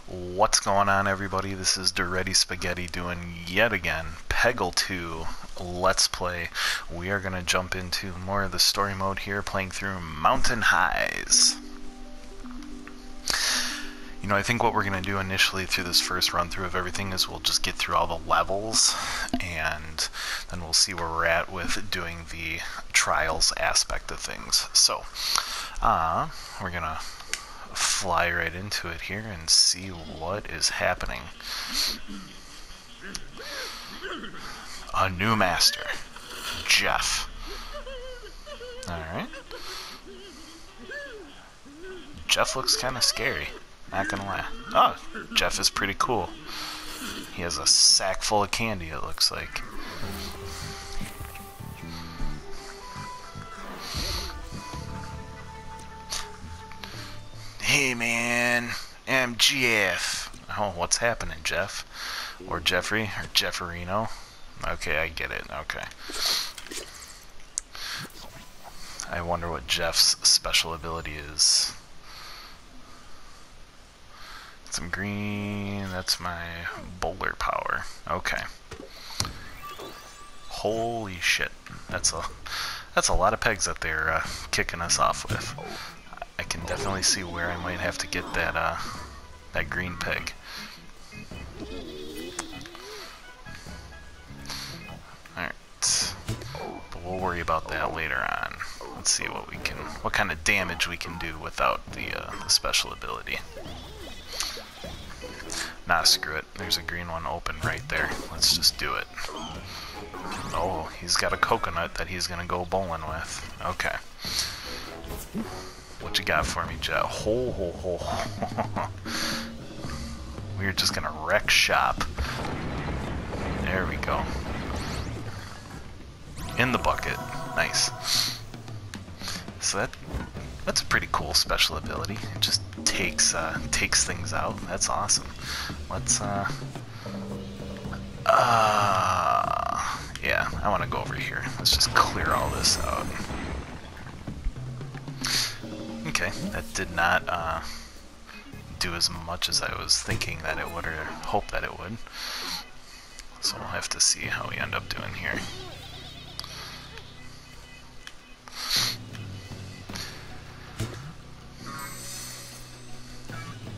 What's going on, everybody? This is Ready Spaghetti doing yet again Peggle 2 Let's Play. We are going to jump into more of the story mode here, playing through Mountain Highs. You know, I think what we're going to do initially through this first run through of everything is we'll just get through all the levels, and then we'll see where we're at with doing the trials aspect of things. So, we're going to fly right into it here and see what is happening. A new master, Jeff. Alright. Jeff looks kind of scary, not gonna lie. Oh, Jeff is pretty cool. He has a sack full of candy, it looks like. Hey man, I'm Jeff. Oh, what's happening, Jeff? Or Jeffrey, or Jefferino? Okay, I get it, okay. I wonder what Jeff's special ability is. Some green, that's my bowler power. Okay. Holy shit, that's a lot of pegs that they're kicking us off with. I can definitely see where I might have to get that that green peg. Alright. But we'll worry about that later on. Let's see what kind of damage we can do without the special ability. Nah, screw it. There's a green one open right there. Let's just do it. Oh, he's got a coconut that he's gonna go bowling with. Okay. What you got for me, Jeff? Ho, ho, ho. We're just gonna wreck shop. There we go. In the bucket. Nice. So that's a pretty cool special ability. It just takes things out. That's awesome. Let's yeah, I want to go over here. Let's just clear all this out. Okay, that did not do as much as I was thinking that it would, or hope that it would. So we'll have to see how we end up doing here.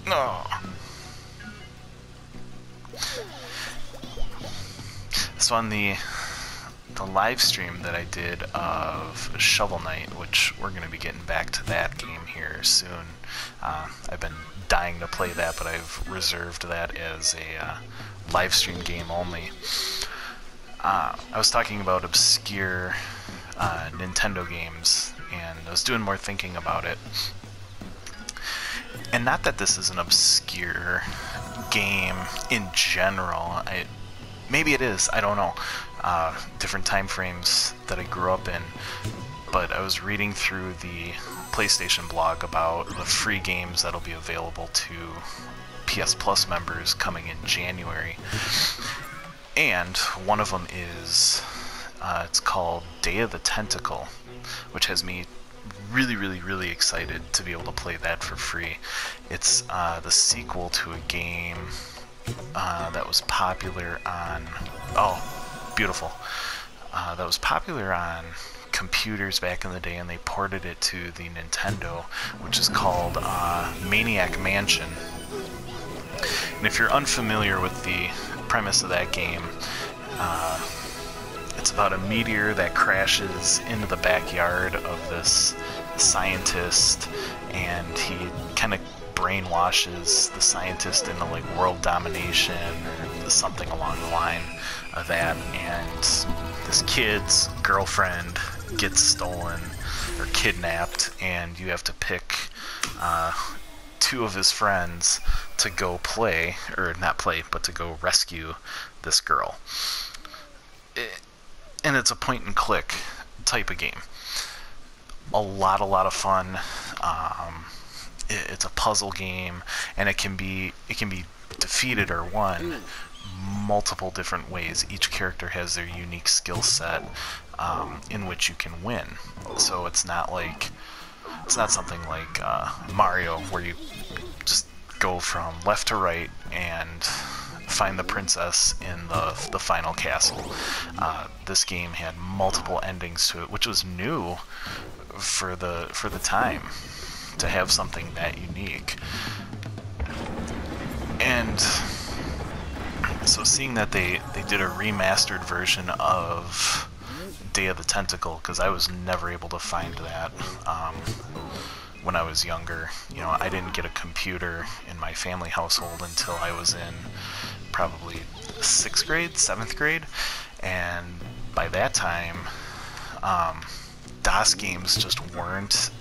No. So on the live stream that I did of Shovel Knight, which we're going to be getting back to that game here soon. I've been dying to play that, but I've reserved that as a live stream game only. I was talking about obscure Nintendo games, and I was doing more thinking about it. And not that this is an obscure game in general. Maybe it is, I don't know. Different time frames that I grew up in. But I was reading through the PlayStation blog about the free games that'll be available to PS Plus members coming in January. And one of them is, it's called Day of the Tentacle, which has me really excited to be able to play that for free. It's the sequel to a game that was popular on, oh, beautiful, that was popular on computers back in the day, and they ported it to the Nintendo, which is called Maniac Mansion. And if you're unfamiliar with the premise of that game, it's about a meteor that crashes into the backyard of this scientist, and he kind of brainwashes the scientist into like world domination or something along the line of that, and this kid's girlfriend gets stolen or kidnapped, and you have to pick two of his friends to go play, or not play, but to go rescue this girl. And it's a point and click type of game. A lot of fun. It's a puzzle game, and it can be defeated or won multiple different ways. Each character has their unique skill set in which you can win. So it's not something like Mario, where you just go from left to right and find the princess in the final castle. This game had multiple endings to it, which was new for the time to have something that unique. And so seeing that they did a remastered version of Day of the Tentacle, because I was never able to find that when I was younger. You know, I didn't get a computer in my family household until I was in probably 6th grade, 7th grade, and by that time, DOS games just weren't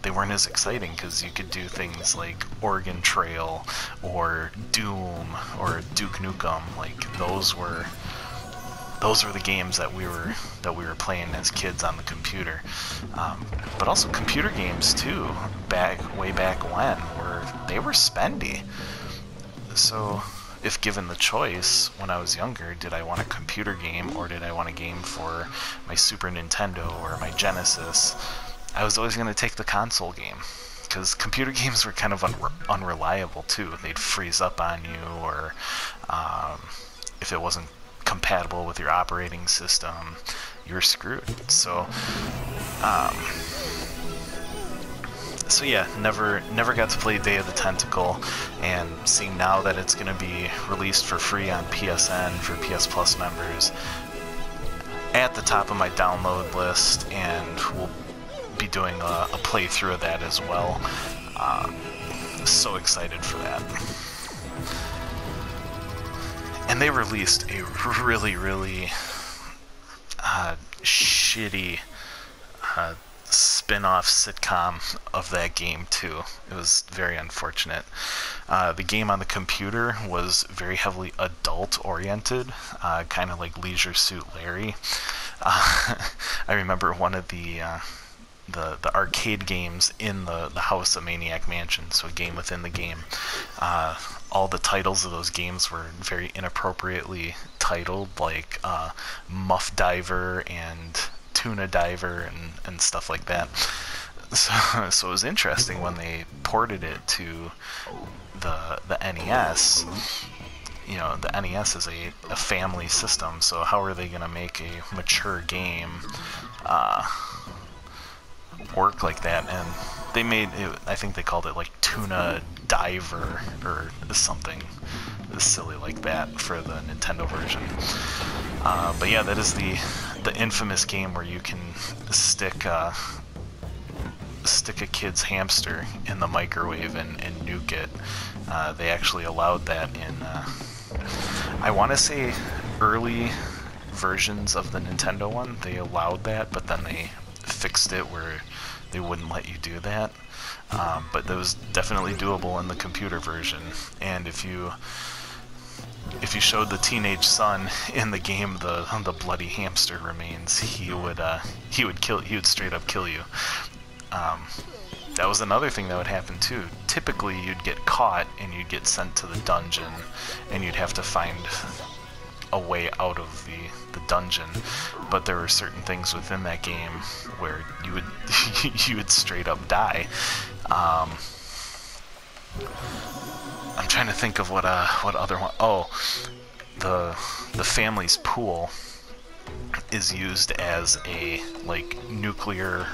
they weren't as exciting, because you could do things like Oregon Trail or Doom or Duke Nukem. Like those were the games that we were playing as kids on the computer. But also computer games too, way back when, they were spendy. So if given the choice when I was younger, did I want a computer game or did I want a game for my Super Nintendo or my Genesis, I was always going to take the console game, because computer games were kind of unreliable too. They'd freeze up on you, or if it wasn't compatible with your operating system, you were screwed. So yeah, never got to play Day of the Tentacle, and seeing now that it's going to be released for free on PSN for PS Plus members, at the top of my download list, and we'll be doing a playthrough of that as well. So excited for that. And they released a really shitty spin-off sitcom of that game too. It was very unfortunate. The game on the computer was very heavily adult-oriented, kind of like Leisure Suit Larry. I remember one of the arcade games in the house of Maniac Mansion, so a game within the game. All the titles of those games were very inappropriately titled, like Muff Diver and Tuna Diver and stuff like that. So it was interesting when they ported it to the NES. You know, the NES is a family system, so how are they going to make a mature game work like that? And they made it, I think they called it like Tuna Diver or something silly like that for the Nintendo version. But yeah, that is the infamous game where you can stick a kid's hamster in the microwave and nuke it. They actually allowed that in I want to say early versions of the Nintendo one. They allowed that, but then they fixed it where they wouldn't let you do that. But that was definitely doable in the computer version. And if you showed the teenage son in the game the bloody hamster remains, he would straight up kill you. That was another thing that would happen too. Typically you'd get caught and you'd get sent to the dungeon, and you'd have to find a way out of the dungeon. But there were certain things within that game where you would straight up die. I'm trying to think of what other one. Oh, the family's pool is used as a like nuclear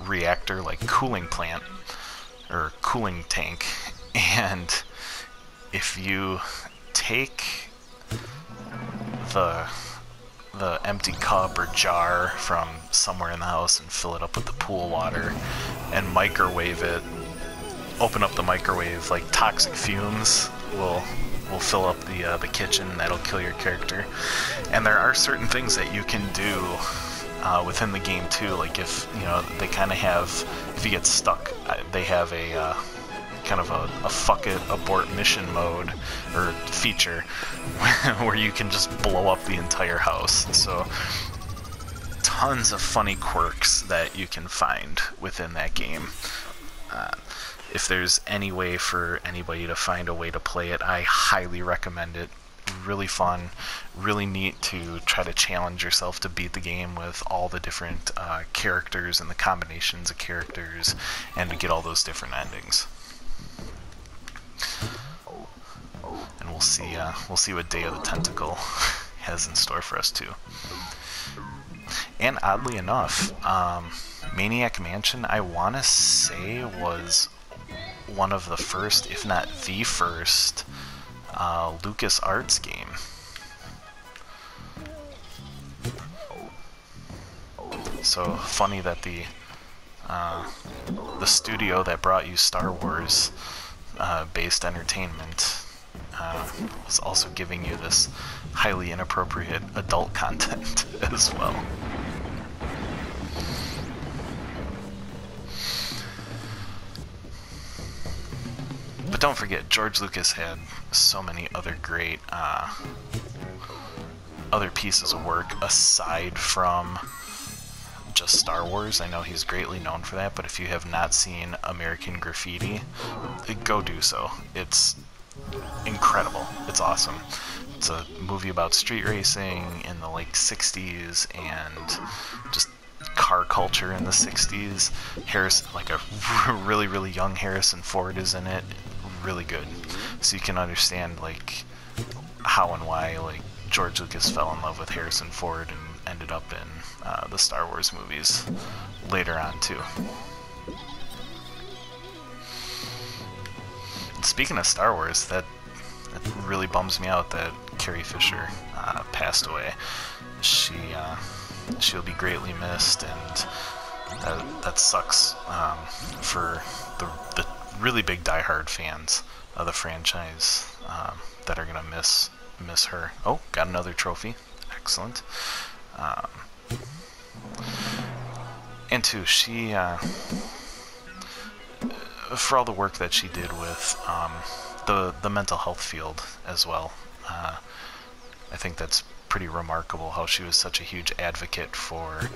reactor, like cooling plant or cooling tank, and if you take the empty cup or jar from somewhere in the house and fill it up with the pool water and microwave it, open up the microwave, like toxic fumes will fill up the kitchen, and that'll kill your character. And there are certain things that you can do within the game too, like if they kind of have, if you get stuck, they have a kind of a fuck it abort mission mode or feature where you can just blow up the entire house. So tons of funny quirks that you can find within that game. If there's any way for anybody to find a way to play it, I highly recommend it. really fun, really neat to try to challenge yourself to beat the game with all the different characters and the combinations of characters, and to get all those different endings. And we'll see what Day of the Tentacle has in store for us too. And oddly enough, Maniac Mansion, I want to say, was one of the first, if not the first, LucasArts game. So funny that the studio that brought you Star Wars based entertainment was also giving you this highly inappropriate adult content as well. But don't forget, George Lucas had so many other great other pieces of work aside from just Star Wars. I know he's greatly known for that, but if you have not seen American Graffiti, go do so. It's incredible. It's awesome. It's a movie about street racing in the '60s and just car culture in the '60s. A really young Harrison Ford is in it. Really good. So you can understand how and why George Lucas fell in love with Harrison Ford and ended up in the Star Wars movies later on too. Speaking of Star That really bums me out that Carrie Fisher passed away. She'll be greatly missed, and that sucks for the really big diehard fans of the franchise that are gonna miss her. Oh, got another trophy. Excellent. And two, she for all the work that she did with the mental health field as well. I think that's pretty remarkable how she was such a huge advocate for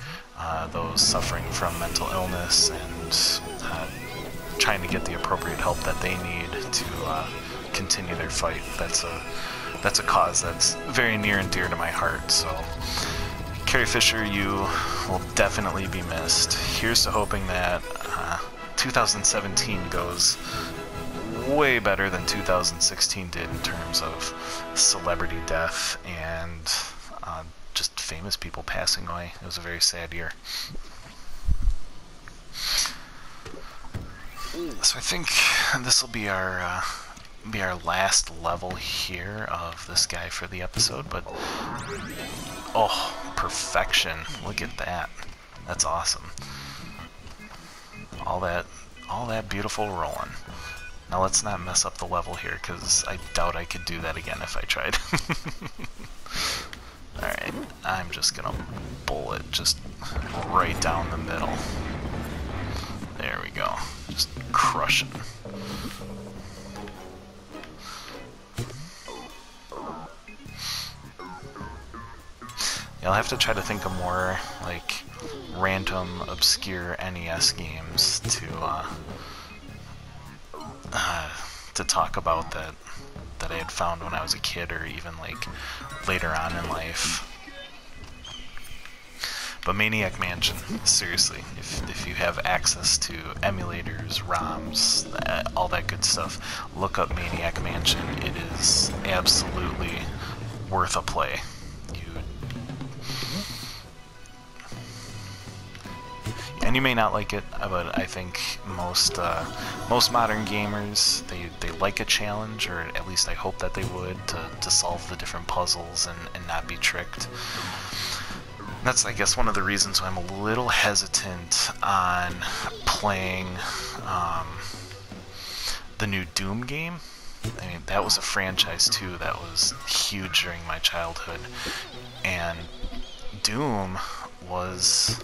those suffering from mental illness and trying to get the appropriate help that they need to continue their fight. That's a cause that's very near and dear to my heart. So, Carrie Fisher, you will definitely be missed. Here's to hoping that 2017 goes way better than 2016 did in terms of celebrity death and just famous people passing away. It was a very sad year. So I think this will be our last level here of this guy for the episode, but oh, perfection. Look at that. That's awesome. All that beautiful rolling. Now let's not mess up the level here, because I doubt I could do that again if I tried. Alright, I'm just gonna bowl it just right down the middle. There we go. Just crush it. I'll have to try to think of more random, obscure NES games to talk about that I had found when I was a kid, or even later on in life. But Maniac Mansion, seriously, if you have access to emulators, ROMs, all that good stuff, look up Maniac Mansion. It is absolutely worth a play. And you may not like it, but I think most modern gamers, they like a challenge, or at least I hope that they would, to solve the different puzzles and not be tricked. That's, I guess, one of the reasons why I'm a little hesitant on playing the new Doom game. I mean, that was a franchise too that was huge during my childhood, and Doom was...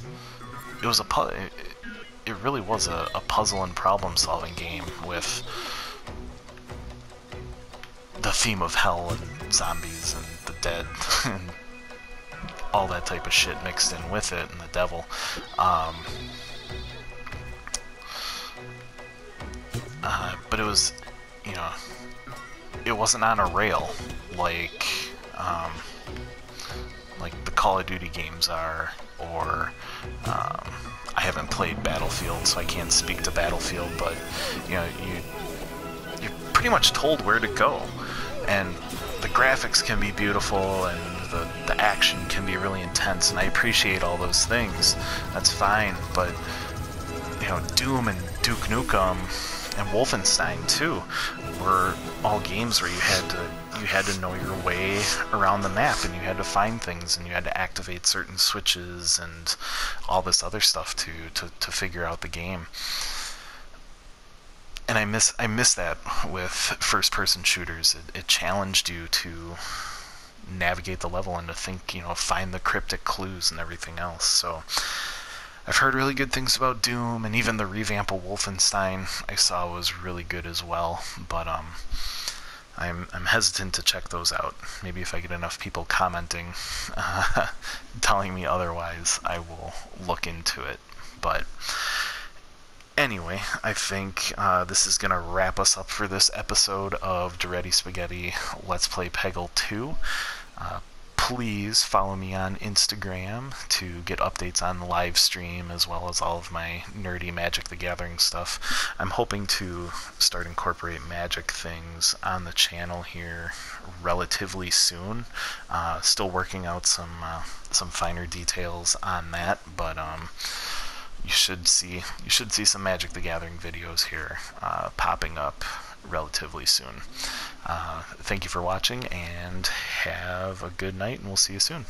It really was a puzzle and problem-solving game with the theme of hell and zombies and the dead and all that type of shit mixed in with it, and the devil. But it was, it wasn't on a rail like like the Call of Duty games are, or I haven't played Battlefield, so I can't speak to Battlefield, but you know, you're pretty much told where to go, and the graphics can be beautiful, and the action can be really intense, and I appreciate all those things. That's fine, but you know, Doom and Duke Nukem and Wolfenstein too were all games where you had to know your way around the map, and you had to find things, and you had to activate certain switches and all this other stuff to figure out the game. And I miss that with first-person shooters. It challenged you to navigate the level and to think, you know, find the cryptic clues and everything else. So I've heard really good things about Doom, and even the revamp of Wolfenstein I saw was really good as well. But I'm hesitant to check those out. Maybe if I get enough people commenting, telling me otherwise, I will look into it. But anyway, I think this is going to wrap us up for this episode of Duretti Spaghetti Let's Play Peggle 2. Please follow me on Instagram to get updates on the live stream, as well as all of my nerdy Magic the Gathering stuff. I'm hoping to start incorporate Magic things on the channel here relatively soon. Still working out some finer details on that, but you should see some Magic the Gathering videos here popping up relatively soon. Thank you for watching, and have a good night, and we'll see you soon.